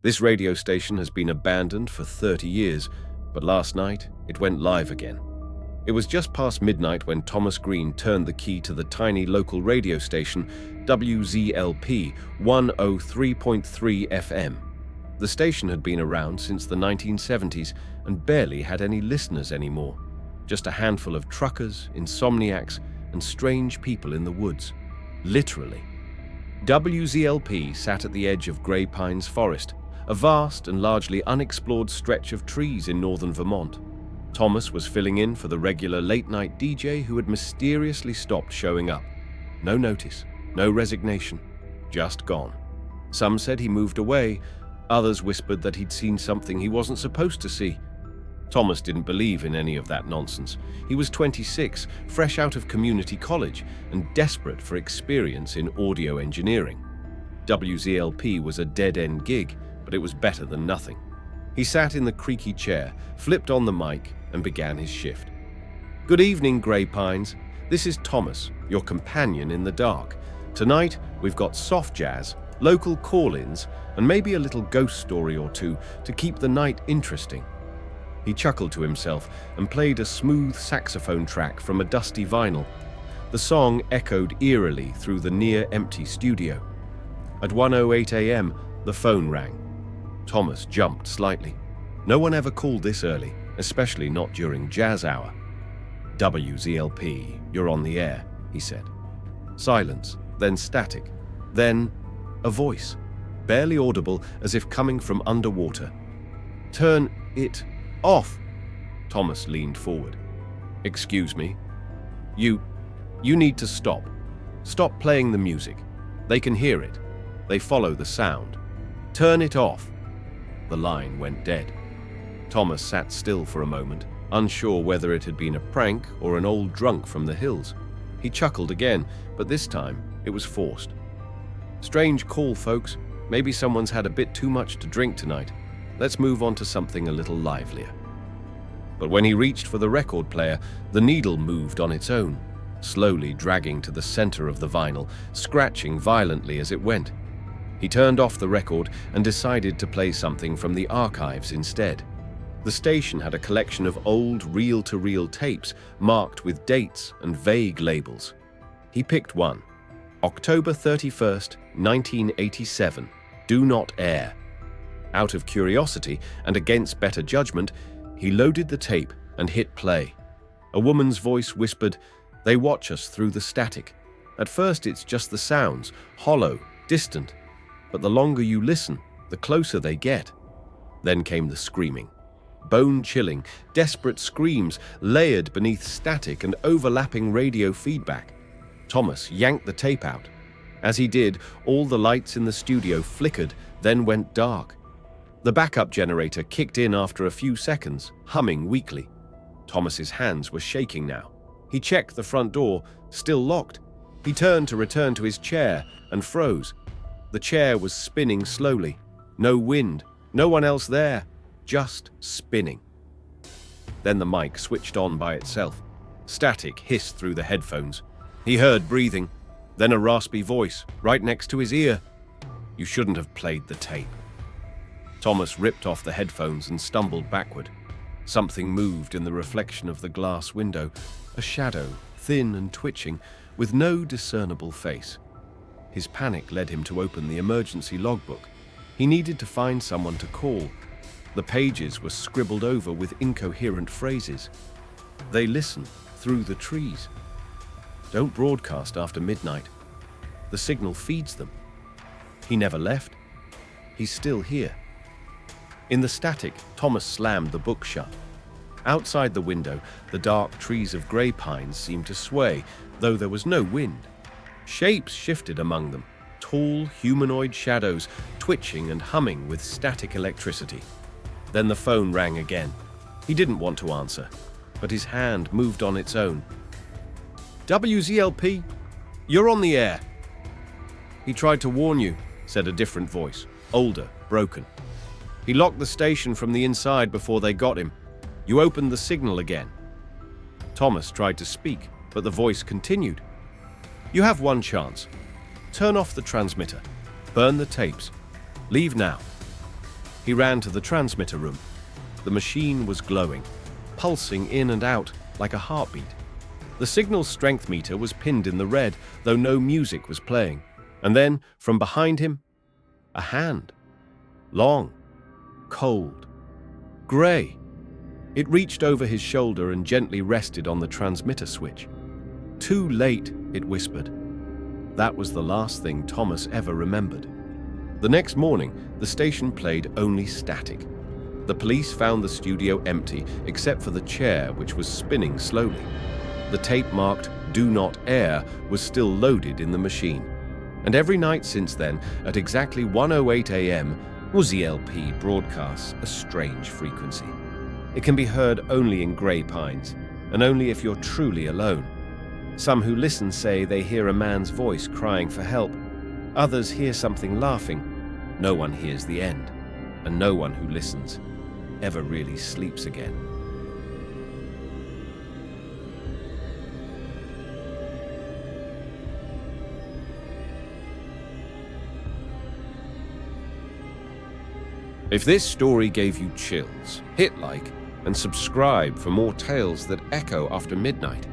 This radio station has been abandoned for 30 years, but last night it went live again. It was just past midnight when Thomas Green turned the key to the tiny local radio station WZLP 103.3 FM. The station had been around since the 1970s and barely had any listeners anymore. Just a handful of truckers, insomniacs, and strange people in the woods. Literally. WZLP sat at the edge of Grey Pines Forest, a vast and largely unexplored stretch of trees in northern Vermont. Thomas was filling in for the regular late-night DJ who had mysteriously stopped showing up. No notice, no resignation, just gone. Some said he moved away, others whispered that he'd seen something he wasn't supposed to see. Thomas didn't believe in any of that nonsense. He was 26, fresh out of community college, and desperate for experience in audio engineering. WZLP was a dead-end gig, but it was better than nothing. He sat in the creaky chair, flipped on the mic, and began his shift. Good evening, Grey Pines. This is Thomas, your companion in the dark. Tonight, we've got soft jazz, local call-ins, and maybe a little ghost story or two to keep the night interesting. He chuckled to himself and played a smooth saxophone track from a dusty vinyl. The song echoed eerily through the near-empty studio. At 1:08 a.m., the phone rang. Thomas jumped slightly. No one ever called this early, especially not during jazz hour. WZLP, you're on the air, he said. Silence, then static, then a voice, barely audible as if coming from underwater. Turn it off. Thomas leaned forward. Excuse me. You need to stop. Stop playing the music. They can hear it. They follow the sound. Turn it off. The line went dead. Thomas sat still for a moment, unsure whether it had been a prank or an old drunk from the hills. He chuckled again, but this time it was forced. Strange call, folks. Maybe someone's had a bit too much to drink tonight. Let's move on to something a little livelier. But when he reached for the record player, the needle moved on its own, slowly dragging to the center of the vinyl, scratching violently as it went. He turned off the record and decided to play something from the archives instead. The station had a collection of old reel-to-reel tapes marked with dates and vague labels. He picked one. October 31st, 1987. Do not air. Out of curiosity and against better judgment, he loaded the tape and hit play. A woman's voice whispered, "They watch us through the static. At first it's just the sounds, hollow, distant. But the longer you listen, the closer they get." Then came the screaming. Bone-chilling, desperate screams layered beneath static and overlapping radio feedback. Thomas yanked the tape out. As he did, all the lights in the studio flickered, then went dark. The backup generator kicked in after a few seconds, humming weakly. Thomas's hands were shaking now. He checked the front door, still locked. He turned to return to his chair and froze. The chair was spinning slowly. No wind, no one else there, just spinning. Then the mic switched on by itself. Static hissed through the headphones. He heard breathing, then a raspy voice right next to his ear. "You shouldn't have played the tape." Thomas ripped off the headphones and stumbled backward. Something moved in the reflection of the glass window, a shadow, thin and twitching, with no discernible face. His panic led him to open the emergency logbook. He needed to find someone to call. The pages were scribbled over with incoherent phrases. They listen through the trees. Don't broadcast after midnight. The signal feeds them. He never left. He's still here. In the static, Thomas slammed the book shut. Outside the window, the dark trees of grey pines seemed to sway, though there was no wind. Shapes shifted among them, tall humanoid shadows twitching and humming with static electricity. Then the phone rang again. He didn't want to answer, but his hand moved on its own. "WZLP, you're on the air." "He tried to warn you," said a different voice, older, broken. "He locked the station from the inside before they got him. You opened the signal again." Thomas tried to speak, but the voice continued. "You have one chance. Turn off the transmitter. Burn the tapes. Leave now." He ran to the transmitter room. The machine was glowing, pulsing in and out like a heartbeat. The signal's strength meter was pinned in the red, though no music was playing. And then, from behind him, a hand. Long, cold, grey. It reached over his shoulder and gently rested on the transmitter switch. "Too late," it whispered. That was the last thing Thomas ever remembered. The next morning, the station played only static. The police found the studio empty, except for the chair, which was spinning slowly. The tape marked "Do Not Air" was still loaded in the machine. And every night since then, at exactly 1:08 a.m., Uzi LP broadcasts a strange frequency. It can be heard only in grey pines, and only if you're truly alone. Some who listen say they hear a man's voice crying for help. Others hear something laughing. No one hears the end, and no one who listens ever really sleeps again. If this story gave you chills, hit like and subscribe for more tales that echo after midnight.